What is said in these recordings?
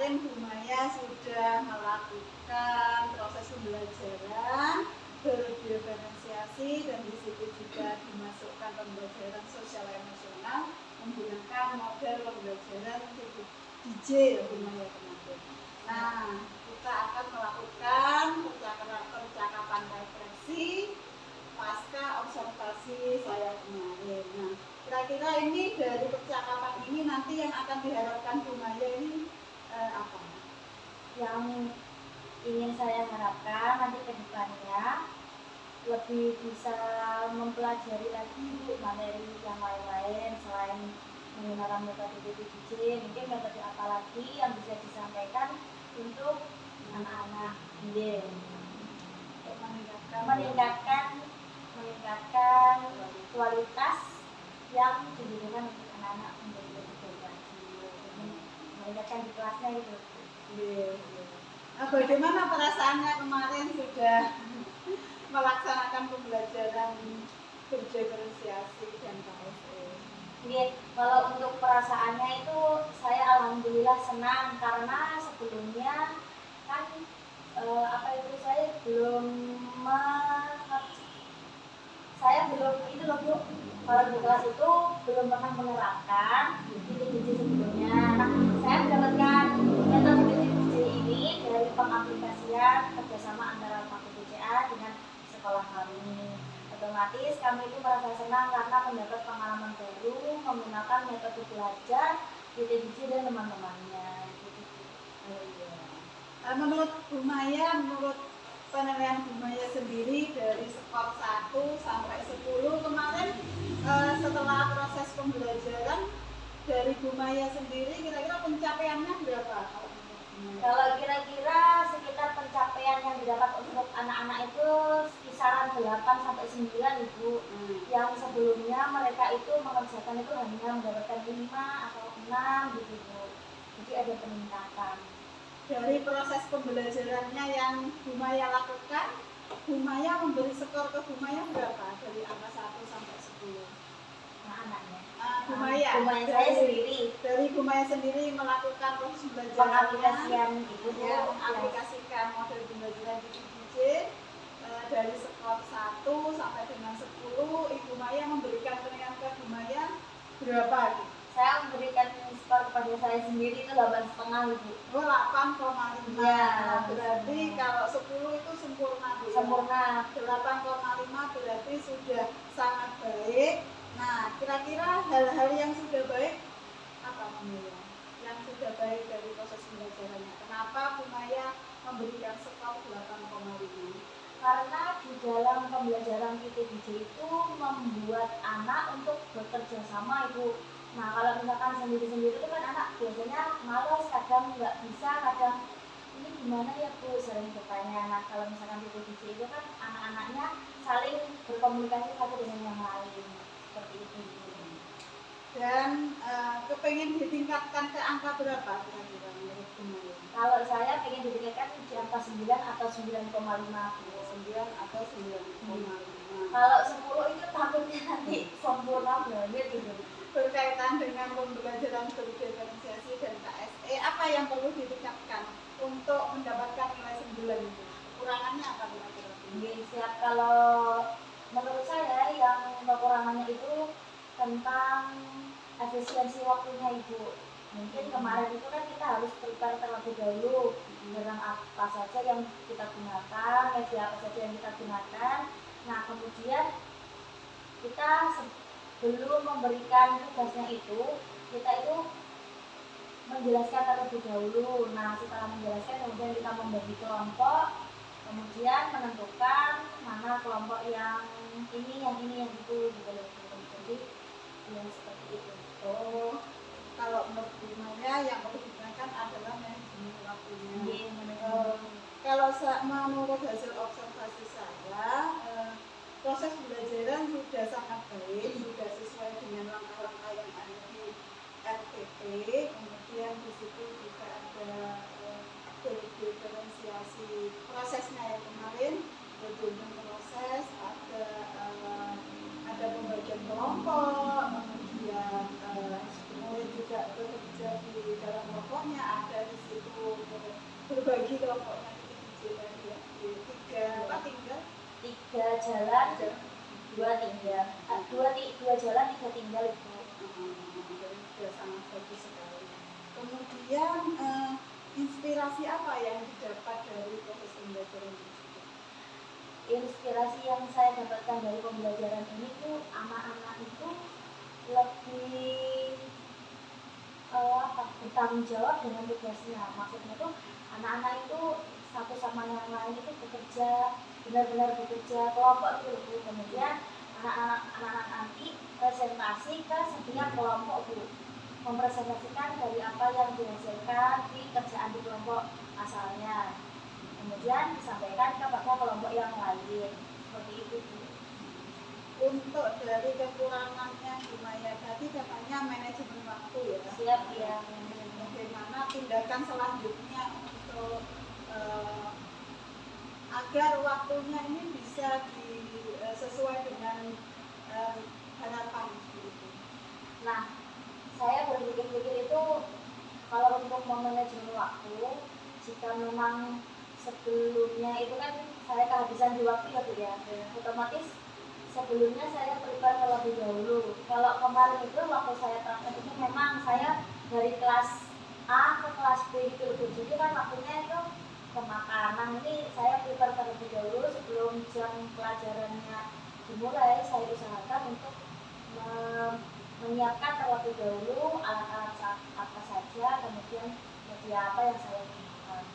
kemarin Bu Maya sudah melakukan proses pembelajaran berdiferensiasi dan di situ juga dimasukkan pembelajaran sosial emosional menggunakan model pembelajaran DJ ya Bu Maya kemarin. Nah, kita akan melakukan percakapan refleksi pasca observasi saya kemarin. Nah, kira-kira ini dari percakapan ini nanti yang akan diharapkan Bu Maya ini apa? Yang ingin saya harapkan nanti ke depannya lebih bisa mempelajari lagi materi yang lain-lain selain menggunakan metode PPDJ. Mungkin metode apa lagi yang bisa disampaikan untuk anak-anak ini meningkatkan kualitas yang dibutuhkan untuk anak-anak menjadi lebih baik lagi, meningkatkan di kelasnya itu. Nah, bagaimana perasaannya kemarin sudah melaksanakan pembelajaran berdiferensiasi dan KSE? Kalau untuk perasaannya itu saya alhamdulillah senang karena sebelumnya kan saya belum itu loh Bu, kalau di kelas itu belum pernah menerapkan PPDJ sebelumnya. Nah, saya mendapatkan metode PPDJ ini dari pengaplikasian kerjasama antara Fakultas BCA dengan sekolah kami. Otomatis kami itu merasa senang karena mendapat pengalaman baru menggunakan metode belajar PPDJ dan teman-temannya. Menurut Bu Maya, menurut penilaian Bu Maya sendiri dari skor 1 sampai 10 kemarin setelah proses pembelajaran dari Bu Maya sendiri kira-kira pencapaiannya berapa? Kalau kira-kira sekitar pencapaian yang didapat untuk anak-anak itu kisaran 8 sampai 9 Ibu. Yang sebelumnya mereka itu mengerjakan itu hanya mendapatkan 5 atau 6 gitu Bu. Jadi ada peningkatan. Dari proses pembelajarannya yang Bu Maya lakukan, Bu Maya memberi skor ke Bu Maya berapa dari angka 1 sampai 10? Anak-anaknya. Bu Maya saya sendiri. Dari Bu Maya sendiri melakukan proses pembelajaran pengaplikasian itu ya, mengaplikasikan model pembelajaran di PPDJ dari skor 1 sampai dengan 10, Ibu Maya memberikan penilaian ke Bu Maya berapa? Saya memberikan skor kepada saya sendiri itu 8,5 Ibu. Oh, 8,5. Ya, berarti kalau 10 itu sempurna Bu. Sempurna. 8,5 berarti sudah sangat baik. Nah, kira-kira hal-hal yang sudah baik apa Bu Maya? Yang sudah baik dari proses pembelajarannya. Kenapa Bu Maya memberikan skor 8,5? Karena di dalam pembelajaran PPDJ itu membuat anak untuk bekerja sama Ibu. Nah, kalau misalkan sendiri-sendiri itu kan anak biasanya malas, kadang nggak bisa, kadang ini gimana ya Bu, sering bertanya. Nah, kalau misalkan PPDJ itu kan anak-anaknya saling berkomunikasi satu dengan yang lain, seperti itu. Dan kepengen ditingkatkan ke angka berapa kira-kira menurut Bu Maya? Kalau saya pengen ditingkatkan di angka 9 atau 9,5. 9 atau 9,5. Kalau 10 itu takutnya nanti sempurna banget gitu. Berkaitan dengan pembelajaran berdiferensiasi dan KSE, apa yang perlu ditingkatkan untuk mendapatkan nilai 9 itu? Kekurangannya apa kira-kira? Siap, kalau menurut saya yang kekurangannya itu tentang efisiensi waktunya Ibu. Mungkin kemarin itu kan kita harus prepare terlebih dahulu tentang apa saja yang kita gunakan, media apa saja yang kita gunakan. Nah, kemudian kita belum memberikan tugasnya itu, kita itu menjelaskan terlebih dahulu. Nah, setelah menjelaskan kemudian kita membagi kelompok, kemudian menentukan mana kelompok yang ini, yang itu gitu loh. Jadi ya seperti itu. Oh, kalau menurut Bu Maya yang perlu digunakan adalah manajemen waktunya. Kalau menurut hasil observasi saya, proses pembelajaran sudah sangat baik, sudah sesuai dengan langkah-langkah yang ada di RTP. Kemudian di situ juga ada diferensiasi prosesnya yang kemarin, berjenjang proses, ada pembagian kelompok, kemudian juga bekerja di dalam kelompoknya, ada di situ berbagi kelompoknya di DJ tadi ya, di tiga jalan, dua tinggal, dua jalan tiga tinggal itu. Jadi sudah sangat bagus sekali. Kemudian inspirasi apa yang didapat dari proses pembelajaran tersebut? Inspirasi yang saya dapatkan dari pembelajaran ini tuh anak-anak itu lebih bertanggung jawab dengan tugasnya. Maksudnya tuh anak-anak itu satu sama yang lain itu bekerja, benar-benar bekerja kelompok itu. Kemudian anak-anak nanti presentasi ke setiap kelompok itu, mempresentasikan dari apa yang dihasilkan di kerjaan di kelompok asalnya, kemudian disampaikan kepada kelompok yang lain, seperti itu. Untuk dari kekurangannya gimana tadi katanya manajemen waktu ya. Siap ya. Bagaimana tindakan selanjutnya untuk agar waktunya ini bisa sesuai dengan harapan gitu. Nah, saya berpikir-pikir itu kalau untuk memanajemen waktu, jika memang sebelumnya itu kan saya kehabisan di waktu ya Bu ya, otomatis sebelumnya saya prepare terlebih dahulu. Kalau kemarin itu waktu saya praktek itu memang saya dari kelas A ke kelas B gitu loh. Jadi kan waktunya itu ke makanan, ini saya prepare terlebih dahulu sebelum jam pelajarannya dimulai. Saya usahakan untuk menyiapkan terlebih dahulu alat-alat apa saja, kemudian media apa yang saya gunakan.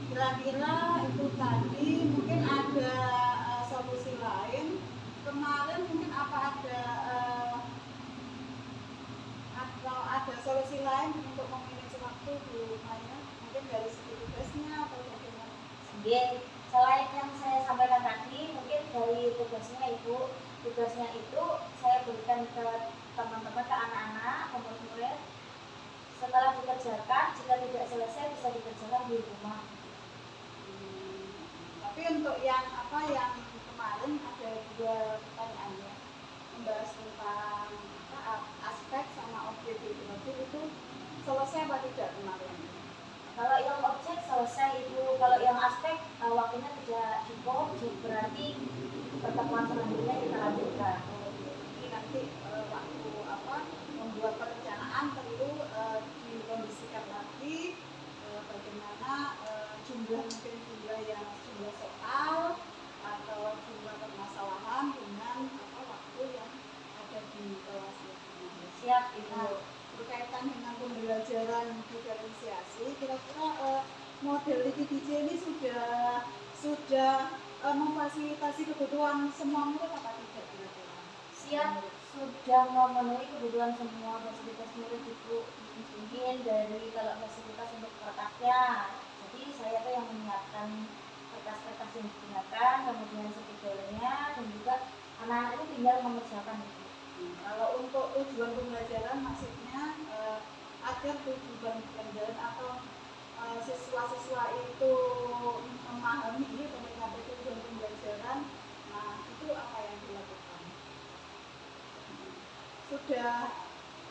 Kira-kira itu tadi mungkin ada solusi lain. Kemarin mungkin apa ada solusi lain untuk memanage waktu Bu Maya? Mungkin dari segi tugasnya atau bagaimana? Selain yang saya sampaikan tadi, mungkin dari tugasnya itu saya berikan ke teman-teman, ke anak-anak, ke murid-murid. Setelah dikerjakan, jika tidak selesai bisa dikerjakan di rumah. Tapi untuk yang kemarin ada dua pertanyaannya, membahas tentang aspek sama objek itu selesai apa tidak kemarin? Kalau yang objek selesai itu, kalau yang aspek waktunya tidak cukup, berarti pertemuan selanjutnya kita lanjutkan. Jadi nanti waktu membuat perencanaan perlu dikondisikan lagi bagaimana jumlah soal atau jumlah permasalahan dengan waktu yang ada di kelas ya. Siap itu. Berkaitan dengan pembelajaran diferensiasi, kira-kira model ITDJ ini sudah memfasilitasi kebutuhan semua murid apa tidak kira-kira? Siap, sudah memenuhi kebutuhan semua fasilitas murid itu. Mungkin dari kalau fasilitas untuk kertasnya, jadi saya tuh yang menyiapkan kertas-kertas yang digunakan, kemudian spidolnya, dan juga anak-anak itu tinggal mengerjakan itu. Kalau untuk tujuan pembelajaran maksudnya agar tujuan pembelajaran atau siswa-siswa itu memahami mencapai tujuan pembelajaran, nah itu apa yang dilakukan? Sudah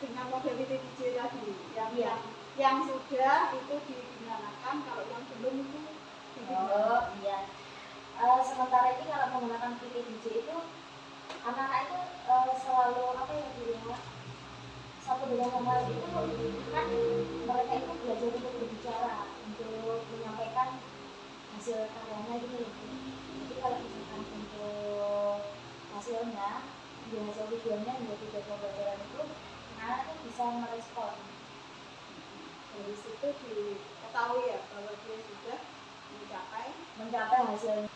dengan model ITDJ tadi yang sudah itu digunakan, kalau yang belum itu Oh iya. Sementara ini kalau menggunakan ITDJ itu anak-anak itu selalu satu dengan yang lain itu kan mereka itu belajar untuk berbicara, untuk menyampaikan hasil karyanya gitu. Jadi kalau misalkan untuk hasilnya, hasil tujuannya menjadi pembelajaran itu, anak-anak itu bisa merespon. Dari situ diketahui ya bahwa dia sudah mencapai hasilnya.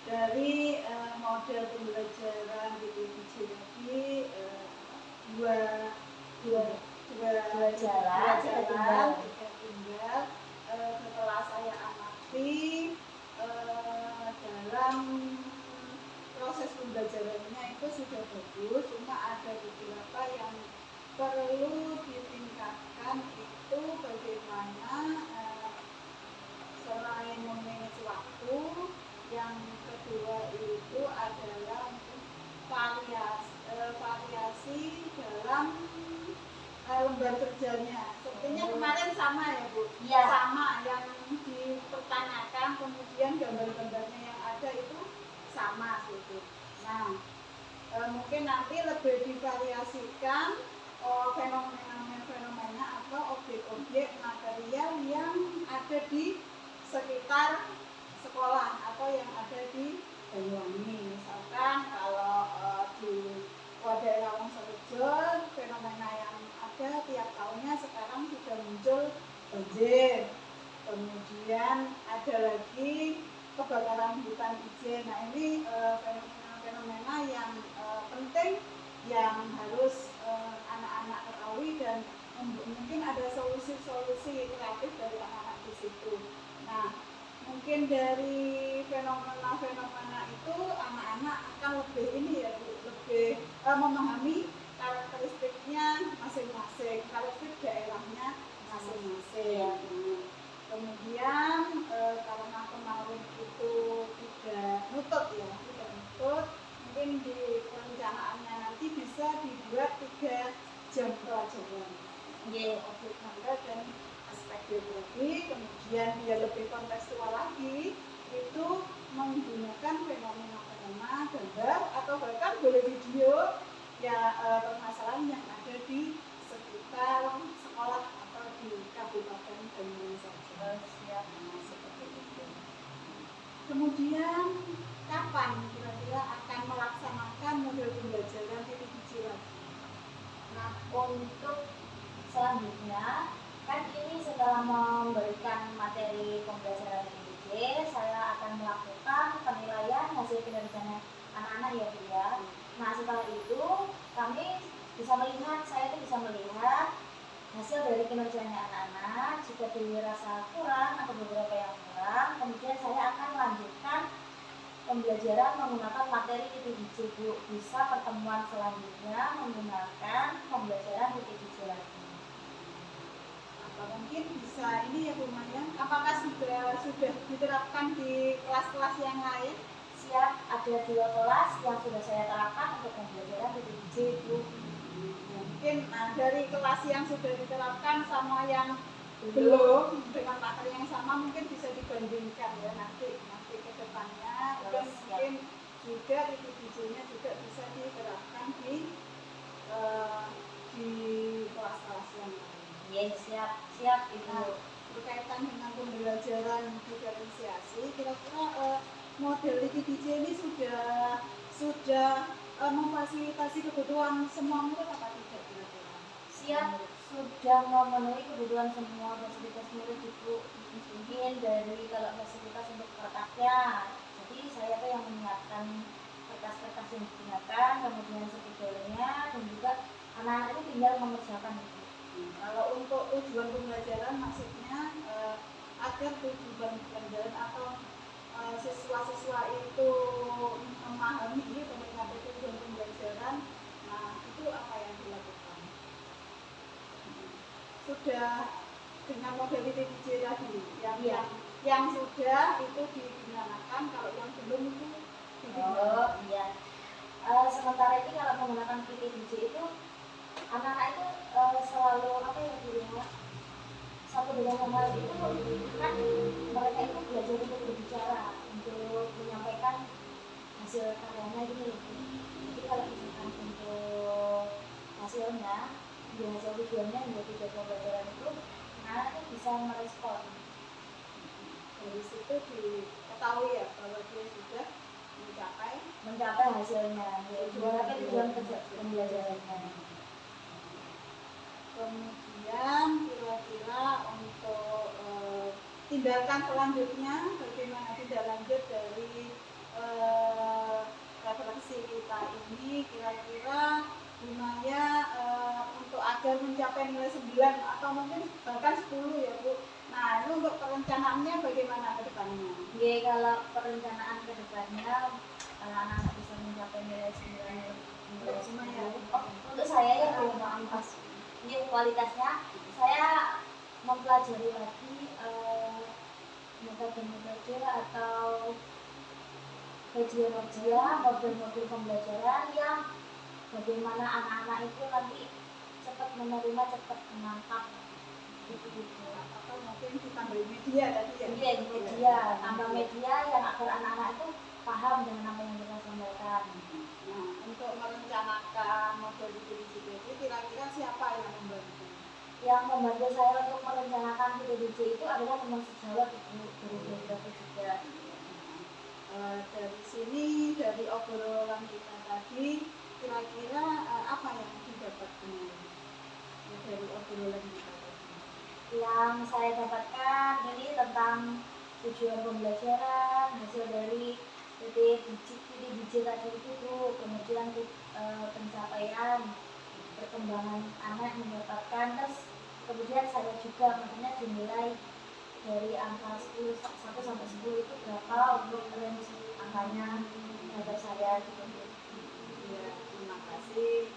Dari model pembelajaran di ITDJ tadi dua jalan tinggal setelah saya amati dalam proses pembelajarannya itu sudah bagus, cuma ada beberapa yang perlu ditingkatkan, itu bagaimana selain memanage waktu, yang kedua itu adalah variasi dalam lembar kerjanya. Sepertinya kemarin sama ya Bu? Iya. Sama, yang dipertanyakan kemudian gambar-gambarnya yang ada itu sama gitu. Nah, mungkin nanti lebih divariasikan fenomena-fenomena atau objek-objek material yang ada di sekitar sekolah atau yang ada di Banyuwangi. Misalkan kalau di daerah Wonosorejo, fenomena yang ada tiap tahunnya sekarang sudah muncul banjir, kemudian ada lagi kebakaran hutan ijen. Nah ini fenomena yang penting yang harus anak-anak ketahui, dan mungkin ada solusi-solusi kreatif dari anak-anak di situ. Nah, mungkin dari fenomena-fenomena itu anak-anak akan lebih ini ya Bu, lebih memahami karakteristiknya masing-masing, karakteristik daerahnya masing-masing. Kemudian karena kemarin itu tidak nutut, mungkin di perencanaannya nanti bisa dibuat 3 jam pelajaran. Objek tangga dan aspek geografi, kemudian dia lebih kontekstual lagi, itu menggunakan fenomena-fenomena gambar atau bahkan boleh video ya, permasalahan yang ada di sekitar sekolah atau di Kabupaten Banyuwangi saja. Seperti itu. Kemudian kapan kira-kira akan melaksanakan model pembelajaran titik hijau lagi? Nah, untuk selanjutnya kan ini setelah memberikan materi pembelajaran IDJ, saya akan melakukan penilaian hasil kinerjanya anak-anak ya Bu ya. Nah setelah itu kami bisa melihat, saya itu bisa melihat hasil dari kinerjanya anak-anak. Jika dirasa kurang atau beberapa yang kurang, kemudian saya akan lanjutkan pembelajaran menggunakan materi titik hijau Bu. Bisa pertemuan selanjutnya menggunakan pembelajaran titik hijau lagi. Mungkin bisa ini ya Bu Maya, apakah sudah diterapkan di kelas-kelas yang lain? Siap, ada 2 kelas yang sudah saya terapkan untuk pembelajaran titik hijau Bu. Mungkin dari kelas yang sudah diterapkan sama yang belum dengan materi yang sama mungkin bisa dibandingkan ya nanti ke depannya. Dan mungkin juga titik hijaunya juga bisa diterapkan di kelas-kelas yang lain. Ya, siap Ibu. Nah, berkaitan dengan pembelajaran diferensiasi, kira-kira model titik hijau ini sudah memfasilitasi kebutuhan semua murid apa tidak kira-kira? Siap, sudah memenuhi kebutuhan semua fasilitas murid Ibu. Mungkin dari kalau fasilitas untuk kertasnya, jadi saya tuh yang menyiapkan kertas-kertas yang digunakan, kemudian spidolnya, dan juga anak-anak itu tinggal mengerjakan itu. Kalau untuk tujuan pembelajaran maksudnya agar tujuan pembelajaran atau siswa-siswa itu memahami menikmati tujuan pembelajaran, nah itu apa yang dilakukan? Sudah dengan model titik hijau tadi yang sudah itu digunakan, kalau yang belum itu Oh iya. Sementara ini kalau menggunakan titik hijau itu anak-anak itu selalu apa ya Bu ya, satu dengan yang lain itu kan mereka itu belajar untuk berbicara, untuk menyampaikan hasil karyanya gitu loh. Jadi kalau misalkan untuk hasilnya, ya hasil tujuannya menjadi tujuan pembelajaran itu, anak-anak itu bisa merespon. Dari situ diketahui ya bahwa dia sudah mencapai hasilnya, tujuan pembelajarannya. Kemudian kira-kira untuk tindakan selanjutnya, bagaimana tindak lanjut dari referensi kita ini, kira-kira Maya untuk agar mencapai nilai 9 atau mungkin bahkan 10 ya Bu. Nah ini untuk perencanaannya bagaimana ke depannya? Ya kalau perencanaan ke depannya anak-anak bisa mencapai nilai 9 untuk saya ya belum pas ini kualitasnya, saya mempelajari lagi metode-metode atau model-model pembelajaran yang bagaimana anak-anak itu nanti cepat menerima, cepat menangkap gitu. Atau mungkin ditambahin media tadi ya? Iya, media, tambah media yang agar anak-anak itu paham dengan apa yang kita sampaikan. Nah, untuk merencanakan model bikin video itu kira-kira siapa yang membantu? Yang membantu saya untuk merencanakan video DJ itu adalah teman sejawat Ibu dari biografi juga. Dari sini, dari obrolan kita tadi, kira-kira apa yang didapatkan dari obrolan kita tadi? Yang saya dapatkan ini tentang tujuan pembelajaran, hasil dari titik DJ tadi itu Bu, kemudian pencapaian perkembangan anak mendapatkan, terus kemudian saya juga maksudnya dinilai dari angka 10 1 sampai 10 itu berapa untuk range angkanya terhadap saya gitu. Ya, terima kasih.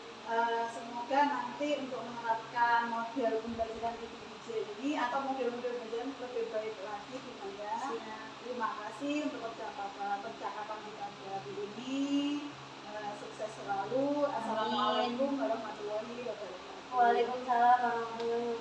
Semoga nanti untuk menerapkan model pembelajaran DJ ini atau model-model pembelajaran lebih baik lagi gitu ya. Terima kasih untuk percakapan kita hari ini. Sukses selalu. Assalamualaikum warahmatullahi wabarakatuh. Waalaikumsalam warahmatullahi wabarakatuh.